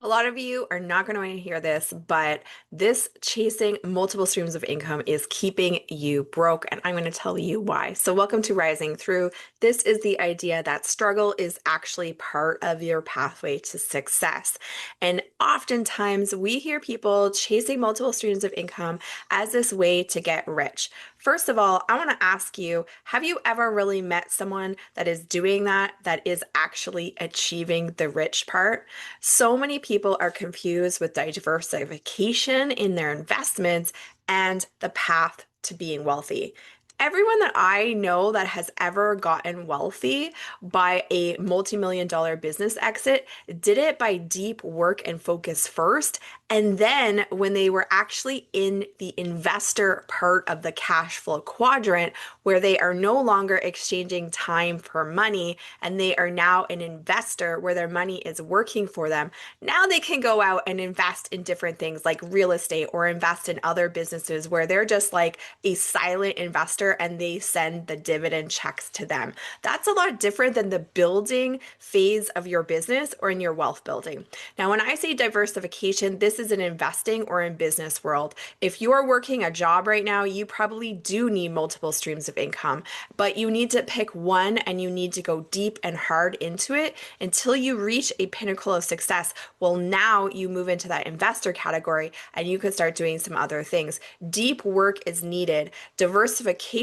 A lot of you are not going to want to hear this, but this chasing multiple streams of income is keeping you broke, and I'm going to tell you why. So, welcome to Rising Through. This is the idea that struggle is actually part of your pathway to success. And oftentimes, we hear people chasing multiple streams of income as this way to get rich. First of all, I want to ask you, have you ever really met someone that is doing that is actually achieving the rich part? So many people are confused with diversification in their investments and the path to being wealthy. Everyone that I know that has ever gotten wealthy by a multi-million dollar business exit did it by deep work and focus first. And then when they were actually in the investor part of the cash flow quadrant, where they are no longer exchanging time for money and they are now an investor where their money is working for them, now they can go out and invest in different things like real estate or invest in other businesses where they're just like a silent investor and they send the dividend checks to them. That's a lot different than the building phase of your business or in your wealth building. Now, when I say diversification, this is in investing or in business world. If you're working a job right now, you probably do need multiple streams of income, but you need to pick one and you need to go deep and hard into it until you reach a pinnacle of success. Well, now you move into that investor category and you can start doing some other things. Deep work is needed. Diversification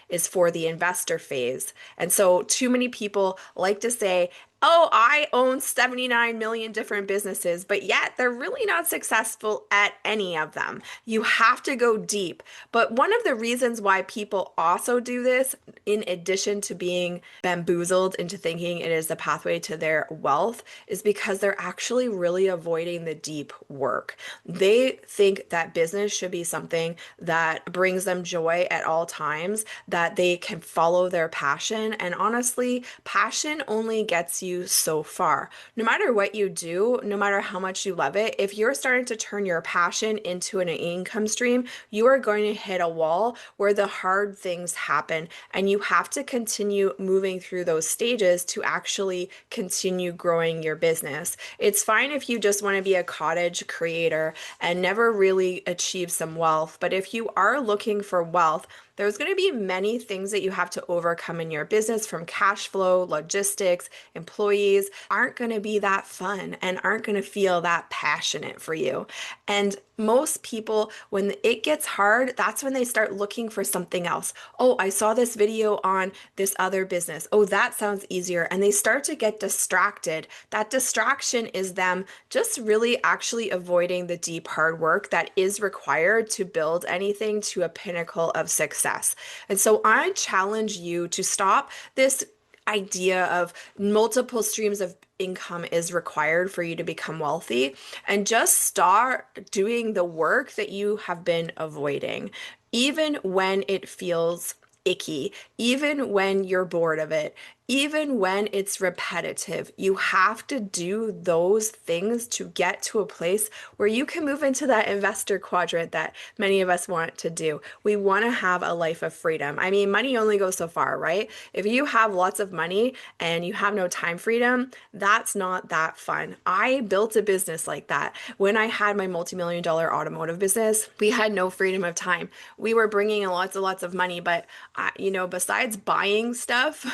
is for the investor phase. And so too many people like to say, oh, I own 79 million different businesses, but yet they're really not successful at any of them. You have to go deep. But one of the reasons why people also do this, in addition to being bamboozled into thinking it is the pathway to their wealth, is because they're actually really avoiding the deep work. They think that business should be something that brings them joy at all times, that they can follow their passion. And honestly, passion only gets you so far. No matter what you do, no matter how much you love it, if you're starting to turn your passion into an income stream, you are going to hit a wall where the hard things happen. And you have to continue moving through those stages to actually continue growing your business. It's fine if you just want to be a cottage creator and never really achieve some wealth. But if you are looking for wealth, there's going to be many things that you have to overcome in your business, from cash flow, logistics, employees aren't going to be that fun and aren't going to feel that passionate for you. And most people, when it gets hard, that's when they start looking for something else. Oh, I saw this video on this other business. Oh, that sounds easier. And they start to get distracted. That distraction is them just really actually avoiding the deep hard work that is required to build anything to a pinnacle of success. And so I challenge you to stop this idea of multiple streams of income is required for you to become wealthy, and just start doing the work that you have been avoiding, even when it feels icky, even when you're bored of it, even when it's repetitive. You have to do those things to get to a place where you can move into that investor quadrant that many of us want to do. We want to have a life of freedom. I mean, money only goes so far, right? If you have lots of money and you have no time freedom, that's not that fun. I built a business like that. When I had my multi-million dollar automotive business, we had no freedom of time. We were bringing in lots of money, but besides buying stuff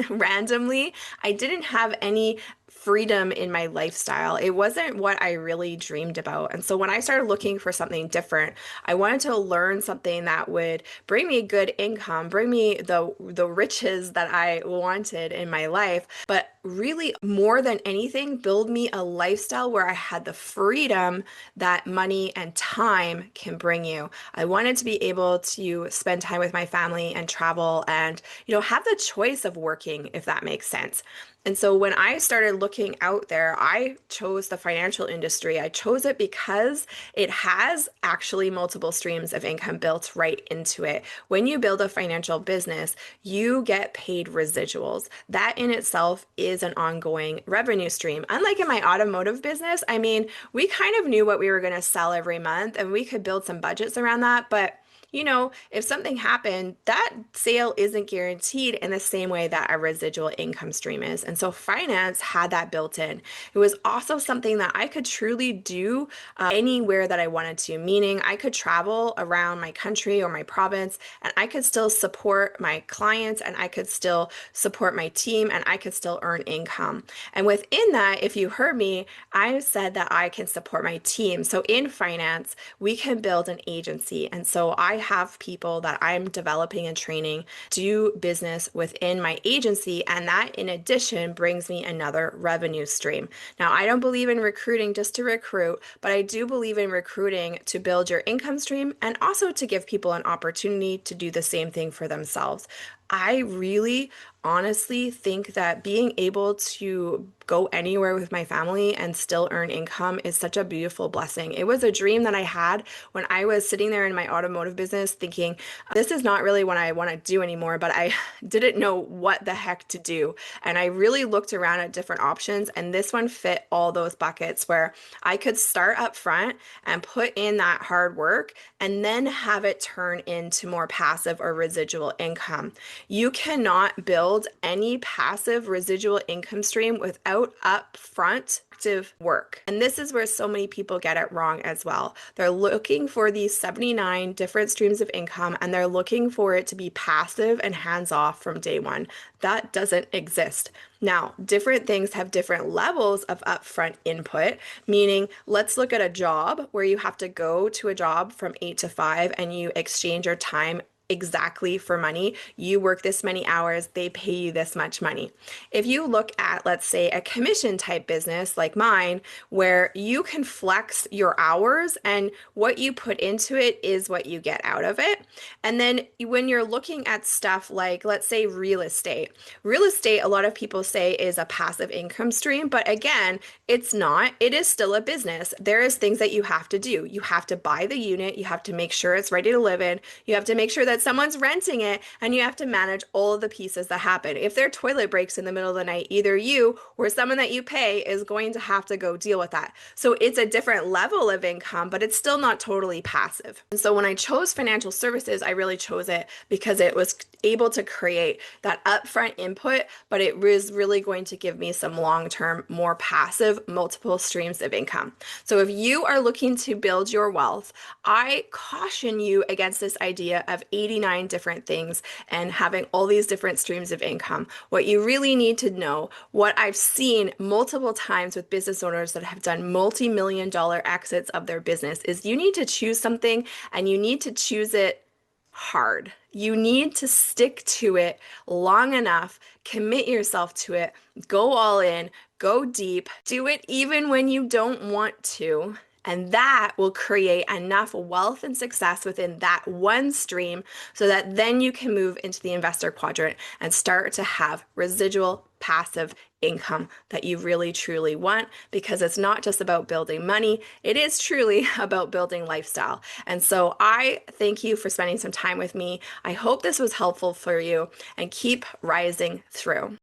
randomly, I didn't have any freedom in my lifestyle. It wasn't what I really dreamed about. And so when I started looking for something different, I wanted to learn something that would bring me good income, bring me the riches that I wanted in my life, but really more than anything, build me a lifestyle where I had the freedom that money and time can bring you. I wanted to be able to spend time with my family and travel and, have the choice of working, if that makes sense. And so when I started looking out there, I chose the financial industry. I chose it because it has actually multiple streams of income built right into it. When you build a financial business, you get paid residuals. That in itself is an ongoing revenue stream. Unlike in my automotive business, I mean, we kind of knew what we were going to sell every month and we could build some budgets around that, but if something happened, that sale isn't guaranteed in the same way that a residual income stream is. And so finance had that built in. It was also something that I could truly do anywhere that I wanted to, meaning I could travel around my country or my province and I could still support my clients and I could still support my team and I could still earn income. And within that, if you heard me, I said that I can support my team. So in finance, we can build an agency. And so I have people that I'm developing and training do business within my agency. And that in addition brings me another revenue stream. Now, I don't believe in recruiting just to recruit, but I do believe in recruiting to build your income stream and also to give people an opportunity to do the same thing for themselves. I really honestly think that being able to go anywhere with my family and still earn income is such a beautiful blessing. It was a dream that I had when I was sitting there in my automotive business thinking, this is not really what I want to do anymore, but I didn't know what the heck to do. And I really looked around at different options, and this one fit all those buckets where I could start up front and put in that hard work and then have it turn into more passive or residual income. You cannot build any passive residual income stream without upfront active work. And this is where so many people get it wrong as well. They're looking for these 79 different streams of income and they're looking for it to be passive and hands off from day one. That doesn't exist. Now, different things have different levels of upfront input, meaning let's look at a job where you have to go to a job from 8 to 5 and you exchange your time exactly for money. You work this many hours, they pay you this much money. If you look at, let's say, a commission type business like mine, where you can flex your hours and what you put into it is what you get out of it. And then when you're looking at stuff like, let's say, real estate, a lot of people say is a passive income stream, but again, it's not. It is still a business. There is things that you have to do. You have to buy the unit, you have to make sure it's ready to live in, you have to make sure that someone's renting it, and you have to manage all of the pieces that happen. If their toilet breaks in the middle of the night, either you or someone that you pay is going to have to go deal with that. So it's a different level of income, but it's still not totally passive. And so when I chose financial services, I really chose it because it was able to create that upfront input, but it was really going to give me some long-term, more passive, multiple streams of income. So if you are looking to build your wealth, I caution you against this idea of 89 different things and having all these different streams of income. What you really need to know, what I've seen multiple times with business owners that have done multi-million dollar exits of their business, is you need to choose something and you need to choose it hard. You need to stick to it long enough, commit yourself to it, go all in, go deep, do it even when you don't want to. And that will create enough wealth and success within that one stream so that then you can move into the investor quadrant and start to have residual passive income that you really truly want, because it's not just about building money, it is truly about building lifestyle. And so I thank you for spending some time with me. I hope this was helpful for you, and keep rising through.